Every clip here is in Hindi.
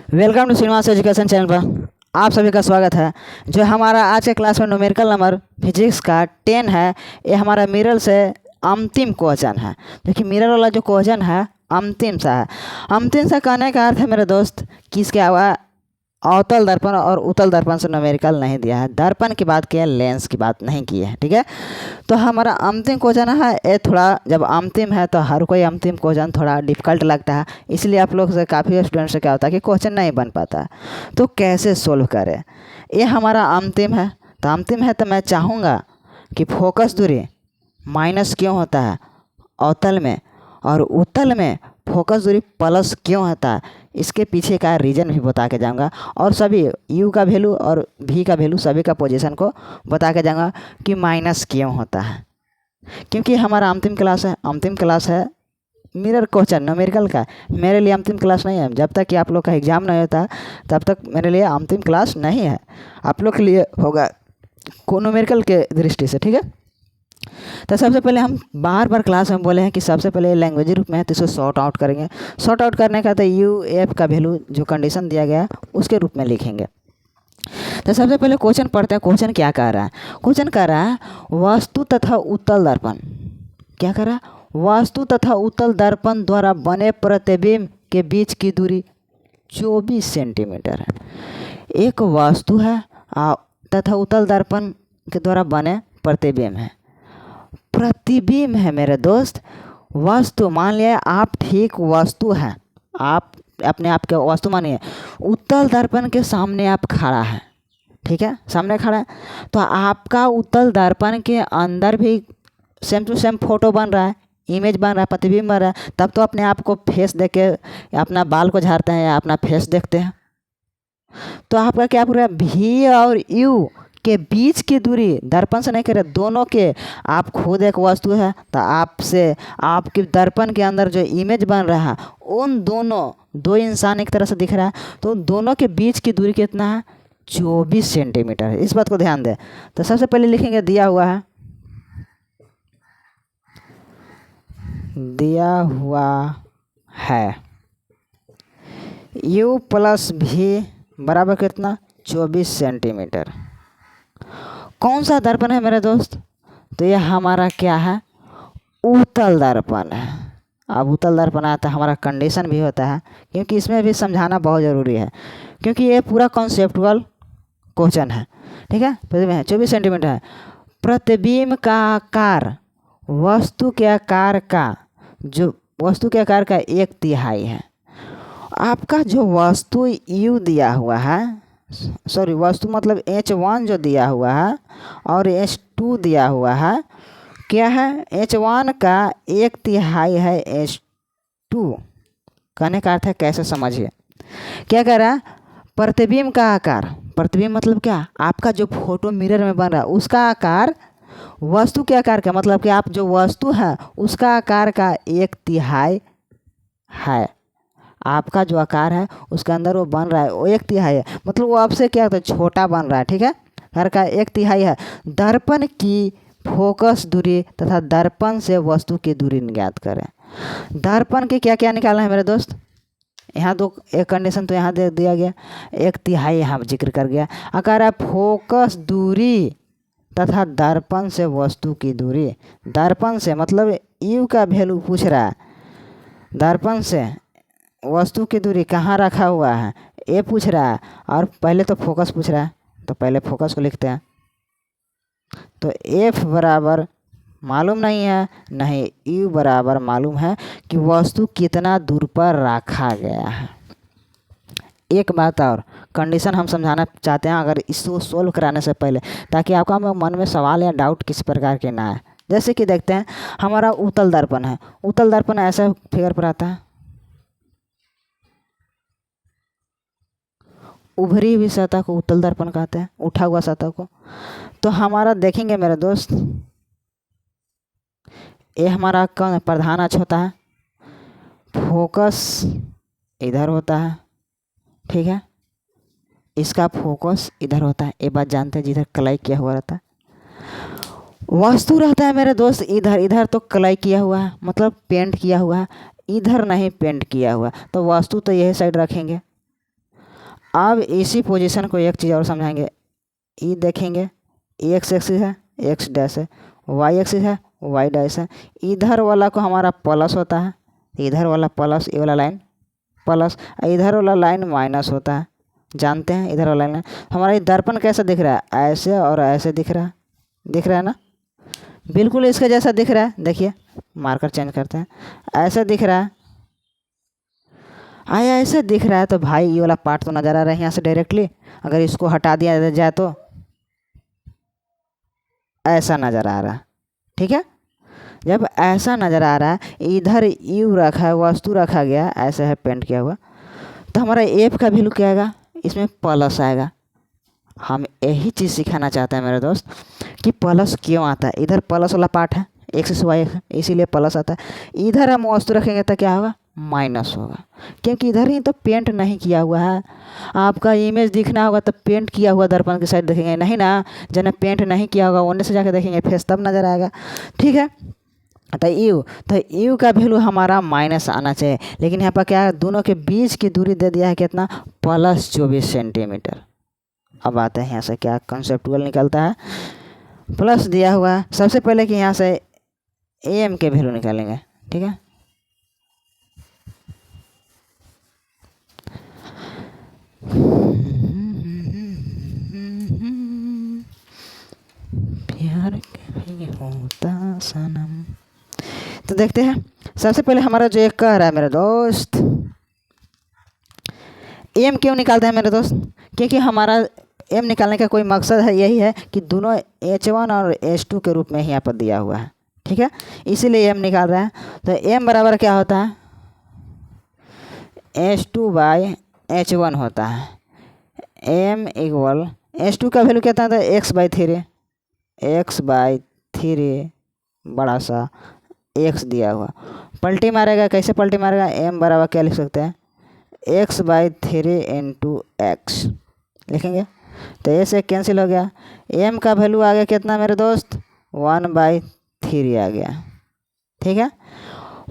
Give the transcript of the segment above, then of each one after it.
Welcome to Srinivas education channel पर आप सभी का स्वागत है। जो हमारा आज के क्लास में न्यूमेरिकल नंबर फिजिक्स का 10 है, ये हमारा मिरर से अंतिम क्वेश्चन है। देखिए मिरर वाला जो क्वेश्चन है अंतिम सा है। अंतिम सा कहने का अर्थ है मेरे दोस्त कि इसके अलावा अवतल दर्पण और उत्तल दर्पण से न्यूमेरिकल नहीं दिया है। दर्पण की बात की है, लेंस की बात नहीं की है। ठीक है, तो हमारा अंतिम क्वेश्चन है ये थोड़ा, जब अंतिम है तो हर कोई अंतिम क्वेश्चन थोड़ा डिफिकल्ट लगता है, इसलिए आप लोग से काफ़ी स्टूडेंट से क्या होता है कि क्वेश्चन नहीं बन पाता है। तो कैसे सोल्व करें, ये हमारा अंतिम है। तो अंतिम है तो मैं चाहूँगा कि फोकस दूरी माइनस क्यों होता है अवतल में और उत्तल में फोकस दूरी प्लस क्यों होता है, इसके पीछे का रीज़न भी बता के जाऊँगा। और सभी u का वैल्यू और v का वैल्यू सभी का पोजीशन को बता के जाऊँगा कि माइनस क्यों होता है। क्योंकि हमारा अंतिम क्लास है, अंतिम क्लास है मिरर क्वेश्चन न्यूमेरिकल का। मेरे लिए अंतिम क्लास नहीं है, जब तक कि आप लोग का एग्ज़ाम नहीं होता तब तक मेरे लिए अंतिम क्लास नहीं है। आप लोग के लिए होगा न्यूमेरिकल के दृष्टि से। ठीक है, तो सबसे पहले हम बार बार क्लास में बोले हैं कि सबसे पहले लैंग्वेज रूप में है तो इसको सॉर्ट आउट करेंगे। सॉर्ट आउट करने का तो यू एफ का वैल्यू जो कंडीशन दिया गया है उसके रूप में लिखेंगे। तो सबसे पहले क्वेश्चन पढ़ते हैं। क्वेश्चन क्या कह रहा है? क्वेश्चन कह रहा है वस्तु तथा उत्तल दर्पण। क्या कह रहा है? वस्तु तथा उत्तल दर्पण द्वारा बने प्रतिबिंब के बीच की दूरी 24 सेंटीमीटर है। एक वस्तु है तथा उत्तल दर्पण के द्वारा बने प्रतिबिंब है। प्रतिबिंब है मेरे दोस्त। वस्तु मान लिया आप ठीक वस्तु है, आप अपने आप के वस्तु मानिए। उत्तल दर्पण के सामने आप खड़ा है, ठीक है, सामने खड़ा है, तो आपका उत्तल दर्पण के अंदर भी सेम टू सेम फोटो बन रहा है, इमेज बन रहा है, प्रतिबिंब बन रहा है। तब तो अपने आप को फेस देख के अपना बाल को झाड़ते हैं या अपना फेस देखते हैं। तो आपका क्या पूरा भी और यू के बीच की दूरी दर्पण से नहीं करे, दोनों के। आप खुद एक वस्तु है तो आपसे आपके दर्पण के अंदर जो इमेज बन रहा है उन दोनों दो इंसान एक तरह से दिख रहा है, तो दोनों के बीच की दूरी कितना है? 24 सेंटीमीटर है। इस बात को ध्यान दें। तो सबसे पहले लिखेंगे दिया हुआ है, दिया हुआ है u प्लस भी बराबर कितना? 24 सेंटीमीटर। कौन सा दर्पण है मेरे दोस्त? तो यह हमारा क्या है? उत्तल दर्पण है। अब उत्तल दर्पण आता है हमारा कंडीशन भी होता है, क्योंकि इसमें भी समझाना बहुत ज़रूरी है, क्योंकि ये पूरा कॉन्सेप्टुअल क्वेश्चन है। ठीक है, प्रतिबिंब है 24 सेंटीमीटर है। प्रतिबिंब का आकार वस्तु के आकार का, जो वस्तु के आकार का 1/3 है। आपका जो वस्तु u दिया हुआ है, सॉरी वस्तु मतलब h1 जो दिया हुआ है और h2 दिया हुआ है, क्या है? h1 का 1/3 है h2। कहने का अर्थ है कैसे समझिए। क्या कह रहा है? प्रतिबिंब का आकार, प्रतिबिंब मतलब क्या? आपका जो फोटो मिरर में बन रहा है उसका आकार वस्तु के आकार का, मतलब कि आप जो वस्तु है उसका आकार का 1/3 है। आपका जो आकार है उसके अंदर वो बन रहा है वो 1/3 है, मतलब वो आपसे क्या होता है? छोटा बन रहा है। ठीक है, घर का 1/3 है। दर्पण की फोकस दूरी तथा दर्पण से वस्तु की दूरी ज्ञात करें। दर्पण के क्या क्या निकालना है मेरे दोस्त? यहाँ दो एक कंडीशन तो यहाँ दे दिया गया, 1/3 यहाँ जिक्र कर गया। अगर आप फोकस दूरी तथा दर्पण से वस्तु की दूरी, दर्पण से मतलब यू का वैल्यू पूछ रहा है, दर्पण से वस्तु की दूरी कहाँ रखा हुआ है ये पूछ रहा है, और पहले तो फोकस पूछ रहा है, तो पहले फोकस को लिखते हैं। तो F बराबर मालूम नहीं है, नहीं U बराबर मालूम है कि वस्तु कितना दूर पर रखा गया है। एक बात और कंडीशन हम समझाना चाहते हैं अगर इसको सोल्व कराने से पहले, ताकि आपका मन में सवाल या डाउट किस प्रकार के ना आए। जैसे कि देखते हैं हमारा उत्तल दर्पण है, उत्तल दर्पण ऐसा फिगर पर आता है, उभरी हुई सतह को उत्तल दर्पण कहते हैं, उठा हुआ सतह को। तो हमारा देखेंगे मेरे दोस्त, ये हमारा कौन प्रधान अक्ष होता है, फोकस इधर होता है, ठीक है, इसका फोकस इधर होता है। ये बात जानते हैं, जिधर कलाई किया हुआ रहता है। वस्तु रहता है मेरे दोस्त इधर, इधर तो कलाई किया हुआ है मतलब पेंट किया हुआ है, इधर नहीं पेंट किया हुआ, तो वस्तु तो यही साइड रखेंगे। अब इसी पोजीशन को एक चीज़ और समझाएंगे। ई देखेंगे, एक्स एक्सिस है, एक्स डैश है, वाई एक्सिस है, वाई डैश है। इधर वाला को हमारा प्लस होता है, इधर वाला प्लस, ये वाला लाइन प्लस, इधर वाला लाइन माइनस होता है। जानते हैं इधर वाला लाइन हमारा ये दर्पण कैसा दिख रहा है, ऐसे और ऐसे दिख रहा है, दिख रहा है ना, बिल्कुल इसके जैसा दिख रहा है। देखिए मार्कर चेंज करते हैं, ऐसा दिख रहा है, आया ऐसे दिख रहा है। तो भाई ये वाला पार्ट तो नज़र आ रहा है यहाँ से डायरेक्टली। अगर इसको हटा दिया जाए तो ऐसा नज़र आ रहा है, ठीक है। जब ऐसा नज़र आ रहा है, इधर यू रखा है, वस्तु रखा गया, ऐसा है पेंट किया हुआ, तो हमारा एफ का वैल्यू क्या आएगा, इसमें प्लस आएगा। हम यही चीज़ सिखाना चाहते हैं मेरे दोस्त कि प्लस क्यों आता है। इधर प्लस वाला पार्ट है, एक्स वाई, इसीलिए प्लस आता है। इधर हम वस्तु रखेंगे तो क्या होगा, माइनस होगा, क्योंकि इधर ही तो पेंट नहीं किया हुआ है। आपका इमेज दिखना होगा तो पेंट किया हुआ दर्पण की साइड देखेंगे, नहीं ना, जब पेंट नहीं किया होगा उन्हें से जाकर देखेंगे फेस, तब नज़र आएगा, ठीक है। तो यू का वैल्यू हमारा माइनस आना चाहिए, लेकिन यहाँ पर क्या है, दोनों के बीच की दूरी दे दिया है कितना, प्लस 24 सेंटीमीटर। अब आते हैं यहाँ से क्या कंसेप्टुअल निकलता है, प्लस दिया हुआ है। सबसे पहले कि यहाँ से एम के वैल्यू निकालेंगे, ठीक है। प्यार होता सनम, तो देखते हैं। सबसे पहले हमारा जो एक कह रहा है मेरे दोस्त, एम क्यों निकालते हैं मेरे दोस्त, क्योंकि हमारा एम निकालने का कोई मकसद है, यही है कि दोनों H1 और H2 के रूप में ही यहाँ पर दिया हुआ है, ठीक है, इसीलिए एम निकाल रहे हैं। तो एम बराबर क्या होता है, H2/H1 होता है। एम इक्वल H2 का वैल्यू क्या था, x/3, x/3 बड़ा सा x दिया हुआ, पलटी मारेगा, कैसे पलटी मारेगा, m बराबर क्या लिख सकते हैं, x/3 इंटू एक्स लिखेंगे, तो ए से कैंसिल हो गया। m का वैल्यू आ गया कितना मेरे दोस्त, 1/3 आ गया, ठीक है।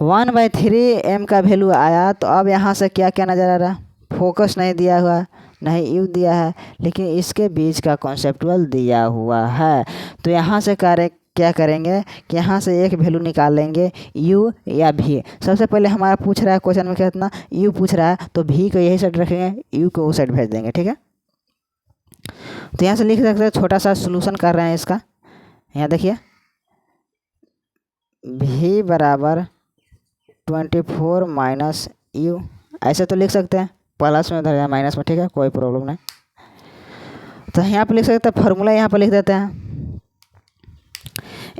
1/3 m का वैल्यू आया, तो अब यहाँ से क्या क्या नज़र आ रहा है, फोकस नहीं दिया हुआ, नहीं यू दिया है, लेकिन इसके बीच का कॉन्सेप्टुअल दिया हुआ है। तो यहाँ से क्या करेंगे कि यहाँ से एक वैल्यू निकाल लेंगे, यू या भी। सबसे पहले हमारा पूछ रहा है क्वेश्चन में कितना, यू पूछ रहा है, तो भी को यही साइड रखेंगे, यू को उस साइड भेज देंगे, ठीक है। तो यहाँ से लिख सकते हैं, छोटा सा सोल्यूशन कर रहे हैं इसका। यहाँ देखिए, भी बराबर 24 माइनस यू, ऐसे तो लिख सकते हैं, प्लस में उधर या माइनस में, ठीक है, कोई प्रॉब्लम नहीं। तो यहाँ पर लिख सकते हैं, फार्मूला यहाँ पर लिख देते हैं।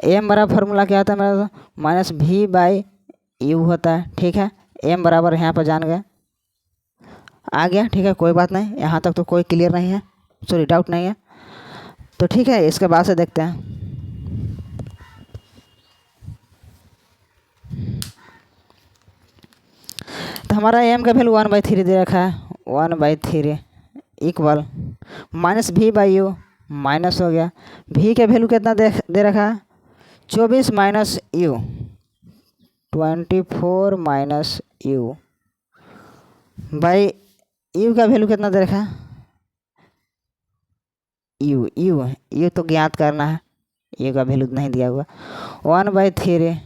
एम बराबर फार्मूला क्या होता है मेरा, माइनस v/u होता है, ठीक है। एम बराबर यहाँ पर जान गए, आ गया, ठीक है, कोई बात नहीं, यहाँ तक तो कोई क्लियर नहीं है, सॉरी डाउट नहीं है। तो ठीक है, इसके बाद से देखते हैं। तो हमारा एम का वैल्यू 1/3 दे रखा है, 1/3 इक्वल माइनस v/u, माइनस हो गया, v का वैल्यू कितना दे रखा है, 24 minus you, 24 minus you by you का वैल्यू कितना दे रखा है, यू तो ज्ञात करना है, यू का वैल्यू नहीं दिया हुआ। 1/3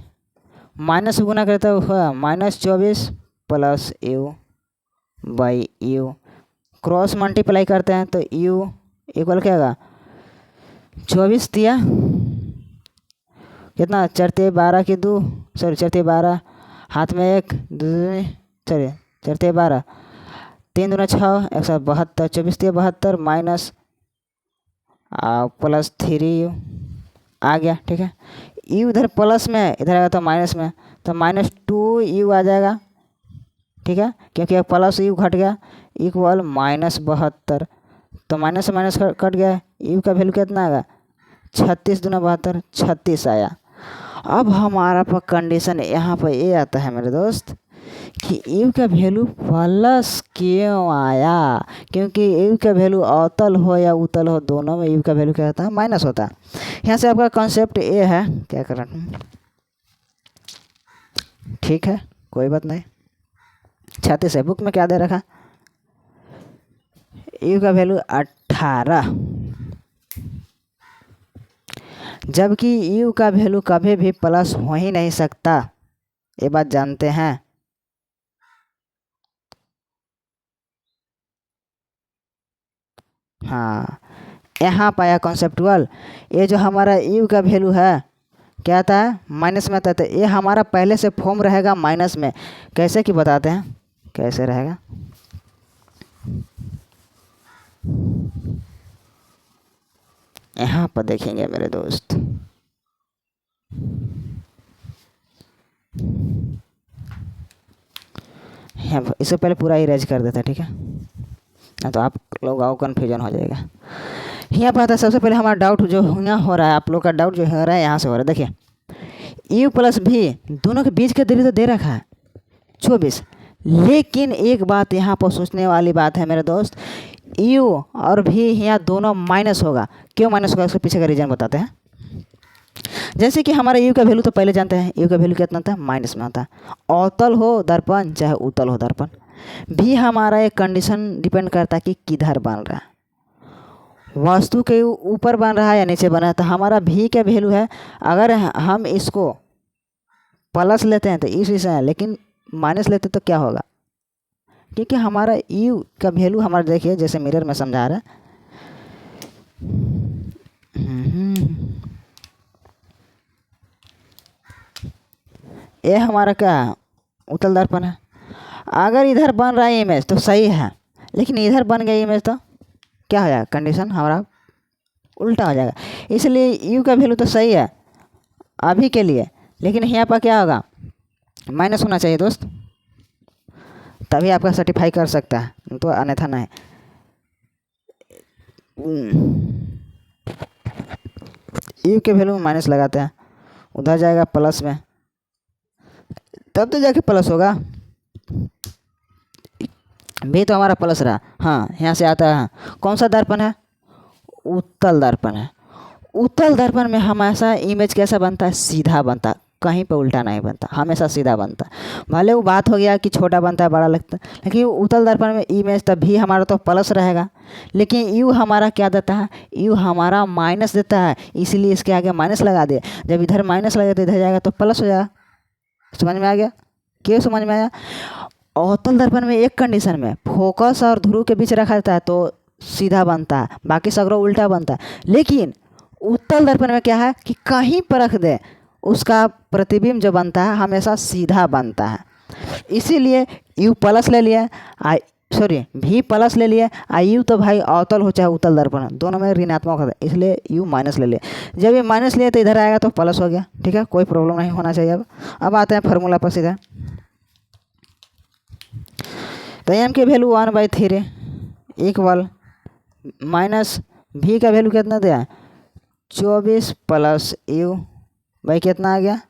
माइनस गुना करता हुआ -24 plus you by you, cross multiply करते हैं तो यू इक्वल क्या होगा, 24 दिया कितना, 4×12 की 2, सॉरी 4×12, हाथ में 1, 2, सॉरी 4×12, 3 दूना 6, 172, 24×72 माइनस प्लस 3u आ गया, ठीक है। यू इधर प्लस में, इधर आएगा तो माइनस में, तो -2u आ जाएगा, ठीक है, क्योंकि प्लस यू घट गया, इक्वल -72, तो माइनस से माइनस कट गया, यू का वैल्यू कितना आएगा, 36 दूना 72, 36 आया। अब हमारा पर कंडीशन यहाँ पर ये आता है मेरे दोस्त कि यू का वैल्यू प्लस क्यों आया, क्योंकि यू का वैल्यू अवतल हो या उतल हो, दोनों में यू का वैल्यू क्या होता है, माइनस होता है। यहाँ से आपका कॉन्सेप्ट ये है, क्या कर रहा हूँ, ठीक है, कोई बात नहीं। 36 है, बुक में क्या दे रखा, यू का वैल्यू 18, जबकि यू का वैल्यू कभी भी प्लस हो ही नहीं सकता, ये बात जानते हैं। हाँ, यहाँ पाया कॉन्सेप्टुअल। ये जो हमारा यू का वैल्यू है क्या आता है, माइनस में आता है, तो ये हमारा पहले से फॉर्म रहेगा माइनस में। कैसे कि बताते हैं कैसे रहेगा। यहाँ पर देखेंगे मेरे दोस्त, इससे पहले पूरा इरेज कर देता, ठीक है, ना तो आप लोग आओ कन्फ्यूजन हो जाएगा। यहाँ पर आता है सबसे पहले हमारा डाउट जो यहाँ हो रहा है, आप लोग का डाउट जो हो रहा है यहाँ से हो रहा है। देखिए यू प्लस भी दोनों के बीच का दूरी तो दे रखा है 24, लेकिन एक बात यहाँ पर सोचने वाली बात है मेरे दोस्त, यू और भी यहाँ दोनों माइनस होगा। क्यों माइनस होगा, उसके पीछे का रीज़न बताते हैं। जैसे कि हमारा यू का वैल्यू तो पहले जानते हैं, यू का वैल्यू कितना होता है, माइनस में होता है। अवतल हो दर्पण चाहे उत्तल हो दर्पण, भी हमारा एक कंडीशन डिपेंड करता है कि किधर बन रहा है, वस्तु के ऊपर बन रहा है या नीचे बन रहा है। तो हमारा भी का वैल्यू है, अगर हम इसको प्लस लेते हैं तो इस विषय है, लेकिन माइनस लेते तो क्या होगा, क्योंकि हमारा यू का वैल्यू हमारा देखिए जैसे मिरर में समझा रहा है, ये हमारा क्या है, उत्तल दर्पण है। अगर इधर बन रहा है इमेज तो सही है, लेकिन इधर बन गई इमेज तो क्या हो जाएगा, कंडीशन हमारा उल्टा हो जाएगा। इसलिए यू का वैल्यू तो सही है अभी के लिए, लेकिन यहाँ पर क्या होगा, माइनस होना चाहिए दोस्त, तभी आपका सर्टिफाई कर सकता है, तो अन्यथा नहीं। यू के वैल्यू में माइनस लगाते हैं, उधर जाएगा प्लस में, तब तो जाके प्लस होगा। भी तो हमारा प्लस रहा, हाँ यहाँ से आता है। कौन सा दर्पण है, उत्तल दर्पण है। उत्तल दर्पण में हमेशा इमेज कैसा बनता है, सीधा बनता, कहीं पे उल्टा नहीं बनता, हमेशा सीधा बनता। भले वो बात हो गया कि छोटा बनता है बड़ा लगता है, लेकिन उत्तल दर्पण में इमेज तब भी हमारा तो प्लस रहेगा, लेकिन यू हमारा क्या देता है, यू हमारा माइनस देता है, इसलिए इसके आगे माइनस लगा दे। जब इधर माइनस लगा तो इधर जाएगा तो प्लस हो जाएगा। समझ में आ गया, क्यों समझ में आया। अवतल दर्पण में एक कंडीशन में फोकस और ध्रुव के बीच रखा जाता है तो सीधा बनता है, बाकी सगरों उल्टा बनता है। लेकिन उत्तल दर्पण में क्या है कि कहीं पर रख दे, उसका प्रतिबिंब जो बनता है हमेशा सीधा बनता है। इसीलिए यू प्लस ले लिया, भी प्लस ले लिया, यू तो भाई अवतल हो चाहे उत्तल दर्पण दोनों में ऋणात्मक होता है, इसलिए यू माइनस ले लिया। जब ये माइनस लिया तो इधर आएगा तो प्लस हो गया, ठीक है, कोई प्रॉब्लम नहीं होना चाहिए। अब आते हैं फार्मूला पर सीधा। तो एम की वैल्यू 1/3 इक्वल माइनस भी का वैल्यू कितना दिया, 24 प्लस यू भाई कितना आ गया,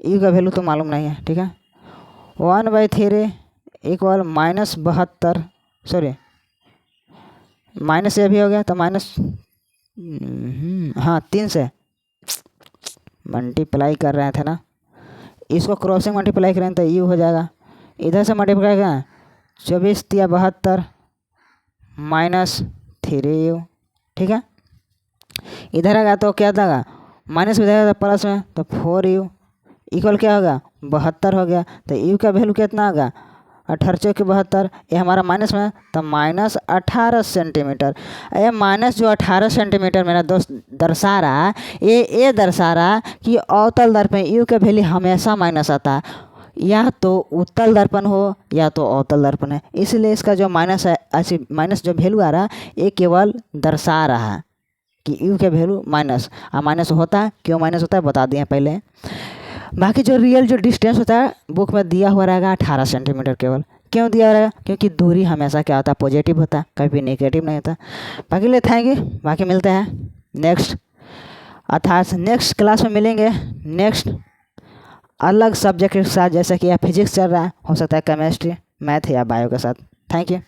यू का वैल्यू तो मालूम नहीं है, ठीक है। 1/3 इक्वल -72, सॉरी माइनस ये भी हो गया तो माइनस, हाँ 3 से मल्टीप्लाई कर रहे थे ना, इसको क्रॉसिंग मल्टीप्लाई करें तो यू हो जाएगा, इधर से मल्टीप्लाई करें 24 × 72 -3u, ठीक है। इधर आएगा तो क्या देगा, माइनस में जाएगा तो प्लस में, तो 4u इक्वल क्या होगा 72 हो गया। तो u का वैल्यू कितना होगा 18 के 72, ये हमारा माइनस में तो -18 सेंटीमीटर। ये माइनस जो 18 सेंटीमीटर मेरा दोस्त दर्शा रहा है, ये दर्शा रहा है कि अवतल दर्पण यू का वैल्यू हमेशा माइनस आता है, या तो उत्तल दर्पण हो या तो अवतल दर्पण है। इसलिए इसका जो माइनस है, ऐसी माइनस जो वैल्यू आ रहा है ये केवल दर्शा रहा है कि यू के वैल्यू माइनस होता है। क्यों माइनस होता है बता दिए पहले। बाकी जो रियल जो डिस्टेंस होता है बुक में दिया हुआ रहेगा 18 सेंटीमीटर केवल। क्यों दिया रहेगा, क्योंकि दूरी हमेशा क्या होता है पॉजिटिव होता है, कभी नेगेटिव नहीं होता। बाकी ले थैंक यू, बाकी मिलते हैं नेक्स्ट, अर्थात नेक्स्ट क्लास में मिलेंगे नेक्स्ट अलग सब्जेक्ट के साथ, जैसे कि या फिजिक्स चल रहा है, हो सकता है केमिस्ट्री मैथ या बायो के साथ। Thank you.